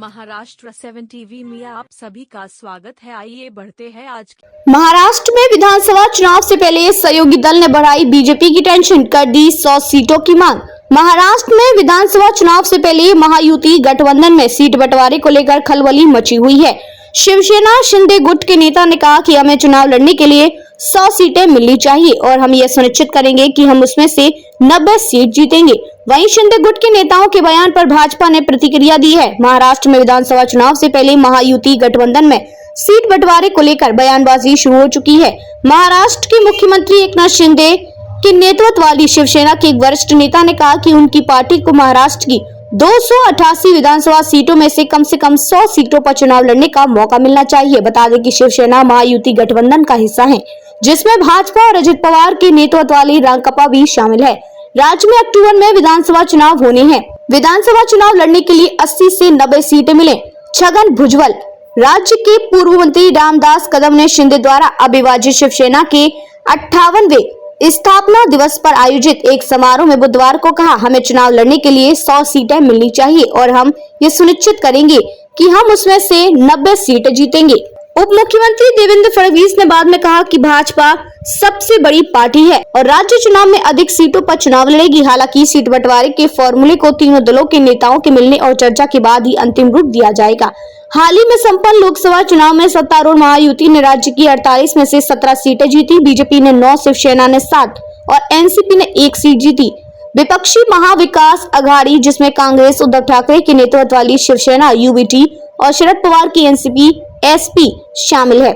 Maharashtra 7 TV में आप सभी का स्वागत है। आइए बढ़ते हैं आज की। महाराष्ट्र में विधानसभा चुनाव से पहले सहयोगी दल ने बढ़ाई बीजेपी की टेंशन, कर दी 100 सीटों की मांग। महाराष्ट्र में विधानसभा चुनाव से पहले महायुति गठबंधन में सीट बंटवारे को लेकर खलबली मची हुई है। शिवसेना शिंदे गुट के नेता ने कहा कि हमें चुनाव लड़ने के लिए 100 सीटें मिलनी चाहिए और हम ये सुनिश्चित करेंगे कि हम उसमें से 90 सीट जीतेंगे। वहीं शिंदे गुट के नेताओं के बयान पर भाजपा ने प्रतिक्रिया दी है। महाराष्ट्र में विधानसभा चुनाव से पहले महायुति गठबंधन में सीट बंटवारे को लेकर बयानबाजी शुरू हो चुकी है। महाराष्ट्र के मुख्यमंत्री एकनाथ शिंदे के नेतृत्व वाली शिवसेना के एक वरिष्ठ नेता ने कहा कि उनकी पार्टी को महाराष्ट्र की 288 विधानसभा सीटों में से कम 100 सीटों पर चुनाव लड़ने का मौका मिलना चाहिए। बता दें कि शिवसेना महायुति गठबंधन का हिस्सा है, जिसमें भाजपा और अजित पवार के नेतृत्व वाली रांकपा भी शामिल है। राज्य में अक्टूबर में विधानसभा चुनाव होने हैं। विधानसभा चुनाव लड़ने के लिए 80 से 90 सीटें मिले। छगन भुजबल, राज्य के पूर्व मंत्री रामदास कदम ने शिंदे द्वारा अविभाजित शिवसेना के 58वें स्थापना दिवस पर आयोजित एक समारोह में बुधवार को कहा, हमें चुनाव लड़ने के लिए 100 सीटें मिलनी चाहिए और हम ये सुनिश्चित करेंगे कि हम उसमें से 90 सीटें जीतेंगे। उप मुख्यमंत्री देवेंद्र फडणवीस ने बाद में कहा कि भाजपा सबसे बड़ी पार्टी है और राज्य चुनाव में अधिक सीटों पर चुनाव लड़ेगी। हालांकि सीट बंटवारे के फॉर्मूले को तीनों दलों के नेताओं के मिलने और चर्चा के बाद ही अंतिम रूप दिया जाएगा। हाल ही में संपन्न लोकसभा चुनाव में सत्तारूढ़ महायुति ने राज्य की 48 में से 17 सीटें जीती। बीजेपी ने 9, शिवसेना ने 7 और एनसीपी ने 1 सीट जीती। विपक्षी महाविकास अघाड़ी, जिसमें कांग्रेस, उद्धव ठाकरे के नेतृत्व वाली शिवसेना यूबीटी और शरद पवार की एनसीपी एसपी शामिल है,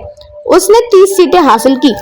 उसने 30 सीटें हासिल की।